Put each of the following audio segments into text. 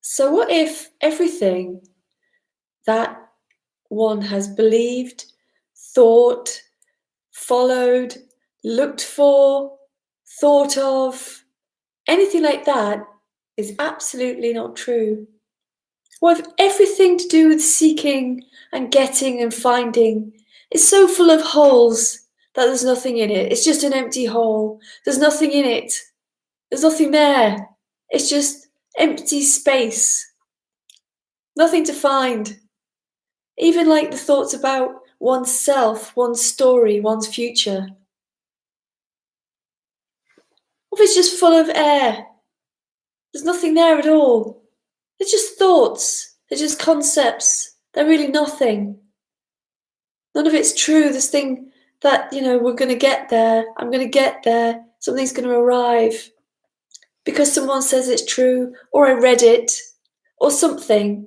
So what if everything that one has believed, thought, followed, looked for, thought of, anything like that is absolutely not true? What if everything to do with seeking and getting and finding is so full of holes that there's nothing in it? It's just an empty hole. There's nothing in it. There's nothing there. It's just empty space. Nothing to find. Even like the thoughts about oneself, one's story, one's future. What if it's just full of air? There's nothing there at all. They're just thoughts. They're just concepts. They're really nothing. None of it's true. This thing that, we're going to get there. I'm going to get there. Something's going to arrive. Because someone says it's true, or I read it, or something.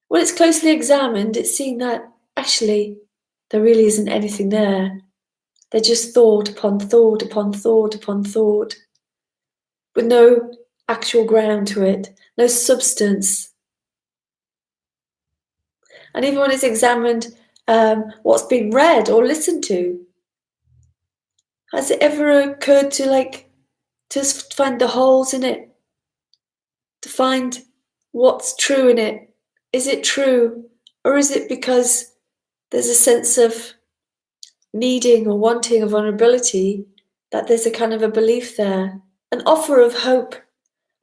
When it's closely examined, it's seen that actually there really isn't anything there. They're just thought upon thought upon thought upon thought, with no actual ground to it, no substance. And even when it's examined, what's been read or listened to, has it ever occurred to find the holes in it, to find what's true in it? Is it true, or is it because there's a sense of needing or wanting of vulnerability that there's a kind of a belief there, an offer of hope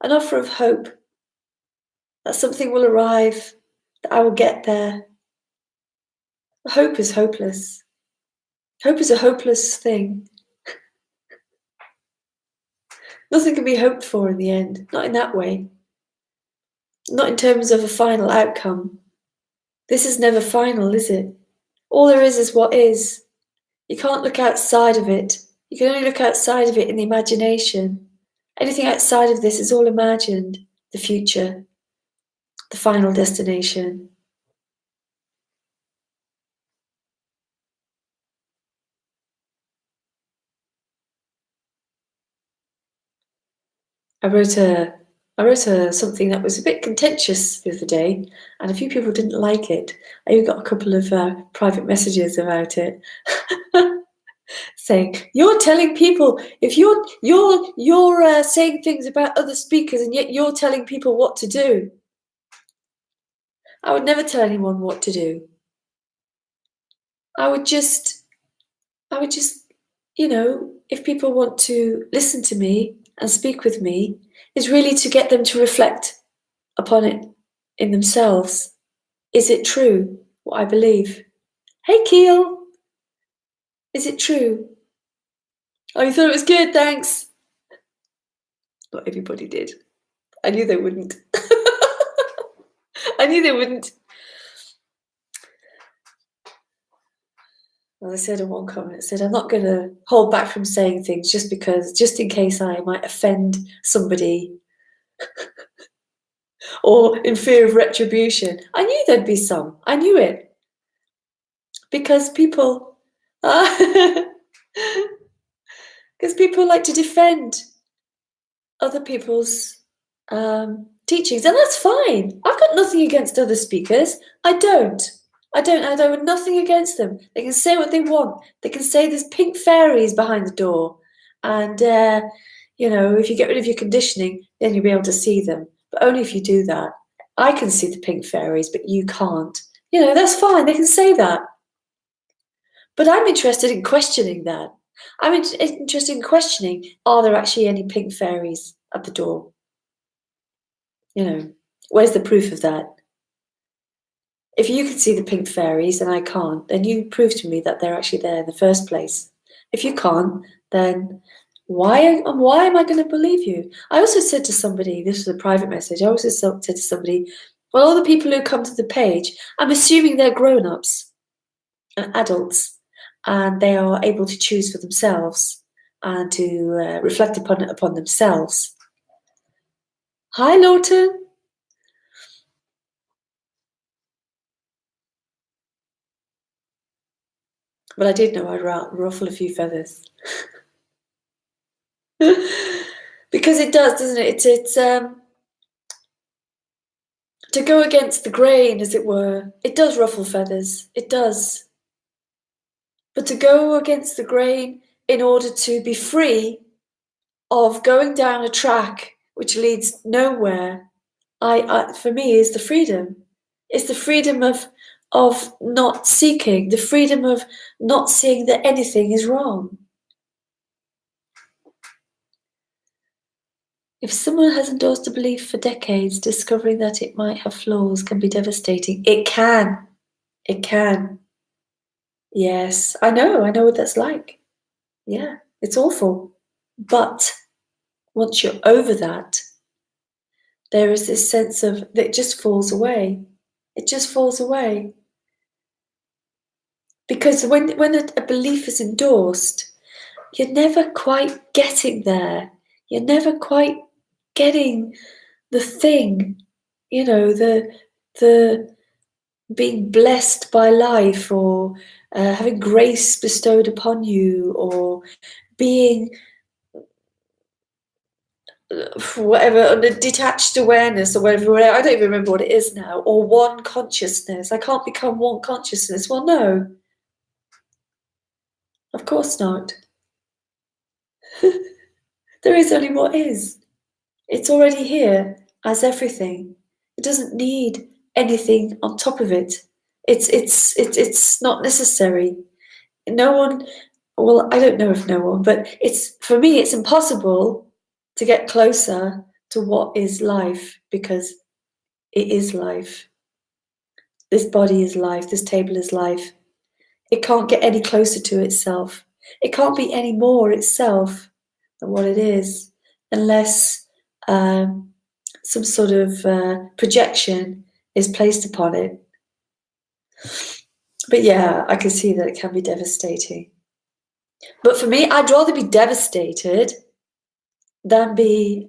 that something will arrive, that I will get there? Hope is hopeless. Hope is a hopeless thing. Nothing can be hoped for in the end, not in that way. Not in terms of a final outcome. This is never final, is it? All there is what is. You can't look outside of it. You can only look outside of it in the imagination. Anything outside of this is all imagined. The future, the final destination. I wrote something that was a bit contentious the other day, and a few people didn't like it. I even got a couple of private messages about it, saying, "You're telling people, if you're saying things about other speakers, and yet you're telling people what to do." I would never tell anyone what to do. I would just, if people want to listen to me and speak with me, is really to get them to reflect upon it in themselves. Is it true, what I believe? Hey, Keel! Is it true? Oh, you thought it was good, thanks. Not everybody did. I knew they wouldn't. I knew they wouldn't. As I said in one comment, I said, I'm not going to hold back from saying things just in case I might offend somebody or in fear of retribution. I knew there'd be some. I knew it. Because people like to defend other people's teachings, and that's fine. I've got nothing against other speakers. I don't have nothing against them. They can say what they want. They can say there's pink fairies behind the door, and if you get rid of your conditioning, then you'll be able to see them. But only if you do that. I can see the pink fairies, but you can't. That's fine. They can say that. But I'm interested in questioning that. I'm interested in questioning, are there actually any pink fairies at the door? Where's the proof of that? If you can see the pink fairies and I can't, then you prove to me that they're actually there in the first place. If you can't, then why am I going to believe you? I also said to somebody, this was a private message, I also said to somebody, well, all the people who come to the page, I'm assuming they're grown-ups and adults, and they are able to choose for themselves and to reflect upon themselves. Hi, Lawton. But I did know I'd ruffle a few feathers. Because it does, doesn't it? to go against the grain, as it were. It does ruffle feathers, it does. But to go against the grain in order to be free of going down a track which leads nowhere, for me, is the freedom. It's the freedom of not seeking, the freedom of not seeing that anything is wrong. If someone has endorsed a belief for decades, discovering that it might have flaws can be devastating. It can. It can. Yes, I know what that's like. Yeah, it's awful. But once you're over that, there is this sense of that it just falls away. It just falls away. Because when a belief is endorsed, you're never quite getting there. You're never quite getting the thing, the being blessed by life, or having grace bestowed upon you, or being whatever, under detached awareness, or whatever. I don't even remember what it is now. Or one consciousness. I can't become one consciousness. Well, no, of course not. There is only what is. It's already here as everything. It doesn't need anything on top of it. It's not necessary. No one, well, I don't know if no one, but for me, it's impossible to get closer to what is life, because it is life. This body is life. This table is life. It can't get any closer to itself. It can't be any more itself than what it is, unless some sort of projection is placed upon it. But yeah, I can see that it can be devastating. But for me, I'd rather be devastated than be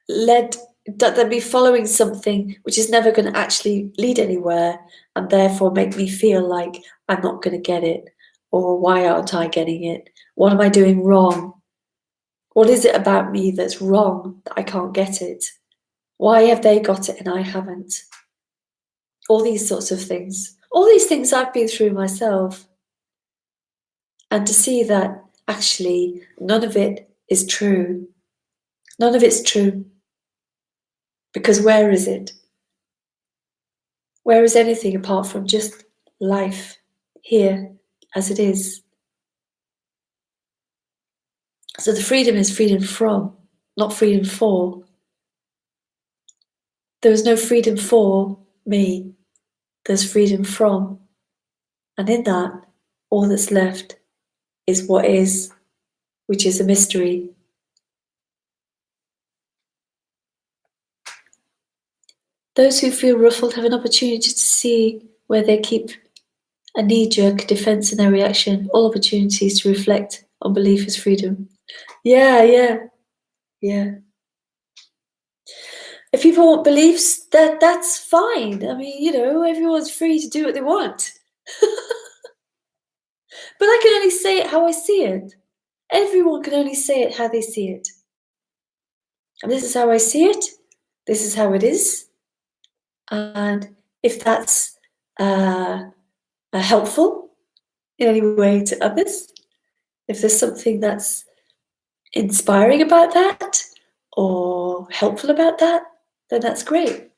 led, than be following something which is never going to actually lead anywhere, and therefore make me feel like I'm not going to get it, or why aren't I getting it? What am I doing wrong? What is it about me that's wrong that I can't get it? Why have they got it and I haven't? All these sorts of things. All these things I've been through myself. And to see that actually none of it is true. None of it's true. Because where is it? Where is anything apart from just life here as it is? So the freedom is freedom from, not freedom for. There is no freedom for me. There's freedom from. And in that, all that's left is what is, which is a mystery. Those who feel ruffled have an opportunity to see where they keep a knee-jerk defense in their reaction. All opportunities to reflect on belief is freedom. Yeah. If people want beliefs, that's fine. I mean, everyone's free to do what they want. But I can only say it how I see it. Everyone can only say it how they see it. And this is how I see it. This is how it is. And if that's helpful in any way to others, if there's something that's inspiring about that or helpful about that, then that's great.